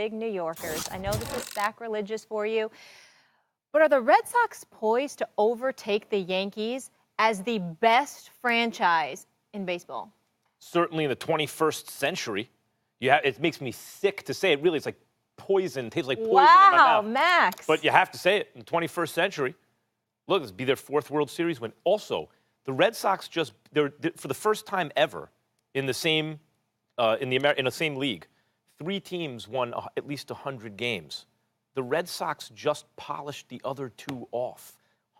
big New Yorkers. I know this is sacrilegious for you, but are the Red Sox poised to overtake the Yankees as the best franchise in baseball? Certainly in the 21st century. It makes me sick to say it. Really, it's like poison. It tastes like poison in my mouth. Wow, Max. But you have to say it. In the 21st century, look, this will be their fourth World Series win. Also, the Red Sox for the first time ever in the same in the same league, 3 teams won at least 100 games. The Red Sox just polished the other 2 off.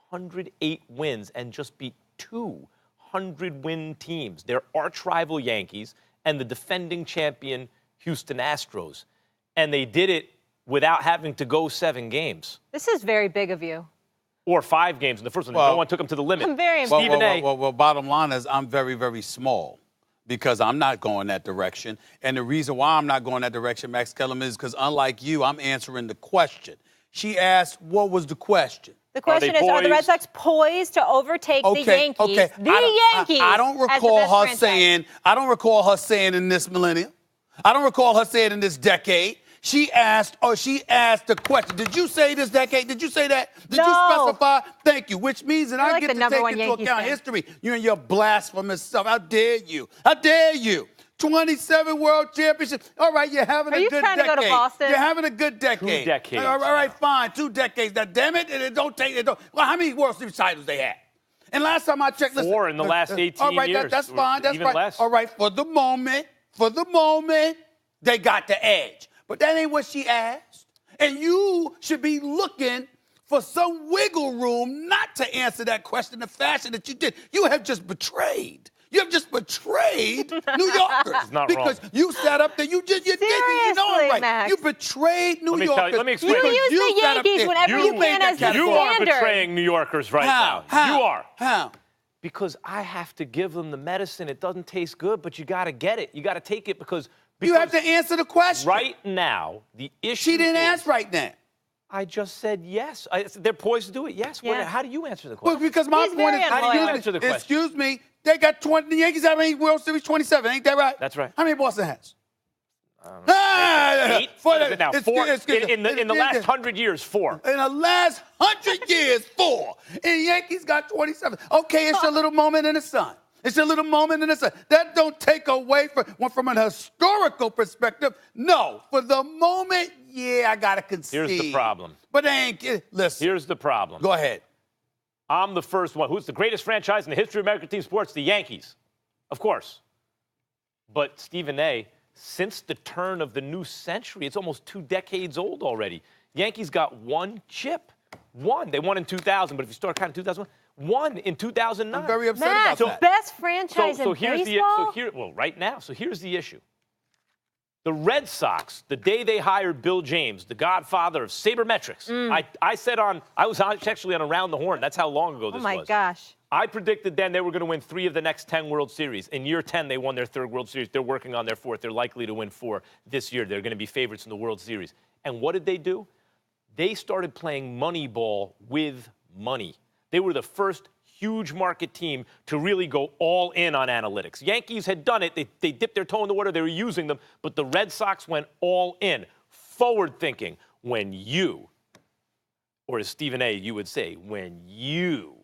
108 wins and just beat 2 100-win teams. Their arch-rival Yankees and the defending champion Houston Astros. And they did it without having to go 7 games. This is very big of you. Or 5 games in the first one. No one took them to the limit. I'm very impressed. Well, bottom line is I'm very, very small because I'm not going that direction. And the reason why I'm not going that direction, Max Kellerman, is because unlike you, I'm answering the question. She asked, what was the question? The question is, are the Red Sox poised to overtake the Yankees? Okay. Yankees. I don't recall her saying. I don't recall her saying in this millennium. I don't recall her saying in this decade. She asked the question. Did you say this decade? Did you say that? Did you specify? Thank you. Which means that I get to take into account history. You and your blasphemous stuff. How dare you? How dare you? 27 World Championships. All right, you're having a good decade. Are you trying to go to Boston? You're having a good decade. 2 decades. All right, fine. 2 decades. Now, damn it. Well, how many World Series titles they had? And last time I checked, 4 in the last 18 all right, years. That's fine. That's even fine. Less. All right, for the moment, they got the edge. But that ain't what she asked. And you should be looking for some wiggle room not to answer that question in the fashion that you did. You have just betrayed. You have just betrayed New Yorkers. It's not because wrong. You sat up there. You know it right. Max. You betrayed New Yorkers. Let me explain. You use the Yankees whenever you can as the standard. You are betraying New Yorkers right now. You are. How? Because I have to give them the medicine. It doesn't taste good, but you got to get it. You got to take it because you have to answer the question. Right now, the issue She didn't answer right now. I just said yes. They're poised to do it. Yes. Yeah. How do you answer the question? Well, because my point is, how do you answer the question? Excuse me, they got 20. The Yankees have any World Series? 27. Ain't that right? That's right. How many Boston has? Eight? What is it now? 4. In the last 100 years, 4. In the last 100 years, 4. And the Yankees got 27. Okay, it's a little moment in the sun. It's a little moment in the sun. That don't take away from an historical perspective. No, for the moment, I gotta concede. Here's the problem. But listen. Here's the problem. Go ahead. I'm the first one. Who's the greatest franchise in the history of American team sports? The Yankees, of course. But Stephen A., since the turn of the new century, it's almost 2 decades old already. Yankees got 1 chip. 1. They won in 2000, but if you start counting 2001, 1 in 2009. I'm very upset about that. Best franchise in baseball? Right now. So here's the issue. The Red Sox, the day they hired Bill James, the godfather of sabermetrics, I was actually on Around the Horn. That's how long ago this was. Oh, my gosh. I predicted then they were going to win 3 of the next 10 World Series. In year 10, they won their 3rd World Series. They're working on their 4th. They're likely to win 4 this year. They're going to be favorites in the World Series. And what did they do? They started playing money ball with money. They were the first huge market team to really go all in on analytics. Yankees had done it. They dipped their toe in the water. They were using them. But the Red Sox went all in. Forward thinking. When you, or as Stephen A., you would say, when you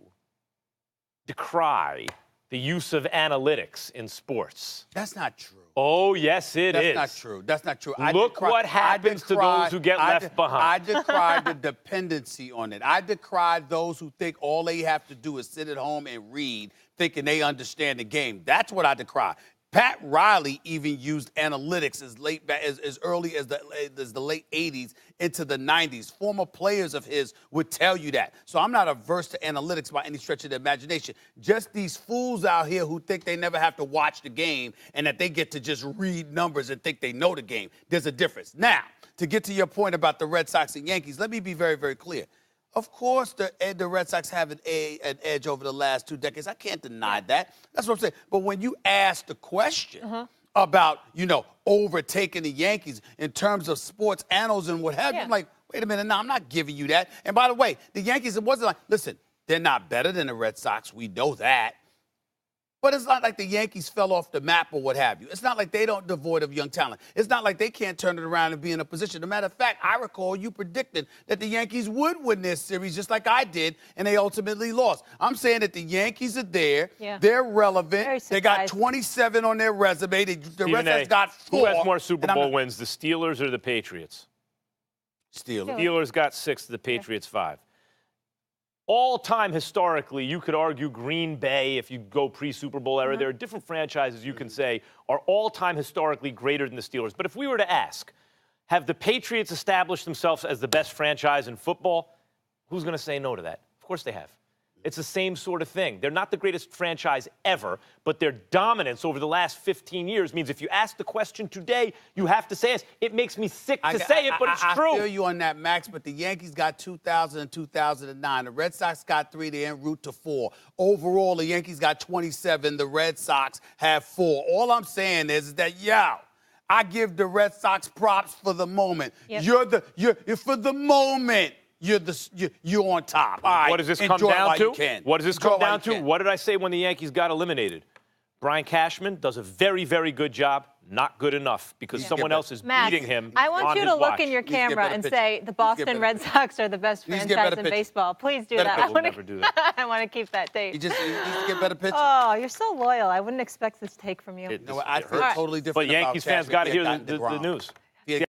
decry the use of analytics in sports. That's not true. Oh, yes, it is. That's not true. That's not true. Look what happens to those who get left behind. I decry the dependency on it. I decry those who think all they have to do is sit at home and read, thinking they understand the game. That's what I decry. Pat Riley even used analytics as early as the late 80s into the 90s. Former players of his would tell you that. So I'm not averse to analytics by any stretch of the imagination. Just these fools out here who think they never have to watch the game and that they get to just read numbers and think they know the game. There's a difference. Now, to get to your point about the Red Sox and Yankees, let me be very, very clear. Of course, the Red Sox have an edge over the last 2 decades. I can't deny that. That's what I'm saying. But when you ask the question about, overtaking the Yankees in terms of sports annals and what have you, I'm like, wait a minute, no, I'm not giving you that. And by the way, the Yankees, it wasn't like, listen, they're not better than the Red Sox. We know that. But it's not like the Yankees fell off the map or what have you. It's not like they don't devoid of young talent. It's not like they can't turn it around and be in a position. As a matter of fact, I recall you predicting that the Yankees would win this series just like I did, and they ultimately lost. I'm saying that the Yankees are there. Yeah. They're relevant. Very They got surprised. 27 on their resume. The Red Sox got 4. Who has more Super and I'm Bowl not- wins, the Steelers or the Patriots? Steelers. Steelers got 6, the Patriots 5. All time historically, you could argue Green Bay, if you go pre-Super Bowl era, there are different franchises you can say are all time historically greater than the Steelers. But if we were to ask, have the Patriots established themselves as the best franchise in football? Who's going to say no to that? Of course they have. It's the same sort of thing. They're not the greatest franchise ever, but their dominance over the last 15 years means if you ask the question today, you have to say it. It makes me sick to say it, but it's true. I feel you on that, Max, but the Yankees got 2000 and 2009. The Red Sox got 3. They're en route to 4. Overall, the Yankees got 27. The Red Sox have 4. All I'm saying is that, I give the Red Sox props for the moment. Yep. You're for the moment. You're on top. All right. What does this come Enjoy it down while to? you can. What does this Enjoy come it while down you to? can. What did I say when the Yankees got eliminated? Brian Cashman does a very, very good job. Not good enough because someone else is Max, beating him. I want on you his to look watch. in your Please get camera better and picture. say the Please get Boston better Red Sox are the best Please get franchise better in picture. baseball. Please do Better that. picture. I want Never do that. I want to keep that tape. You just get better picture. Oh, you're so loyal. I wouldn't expect this take from you. It- No, I it feel hurts. totally different. But Yankees about fans Cashman got to getting hear got in the ground. news.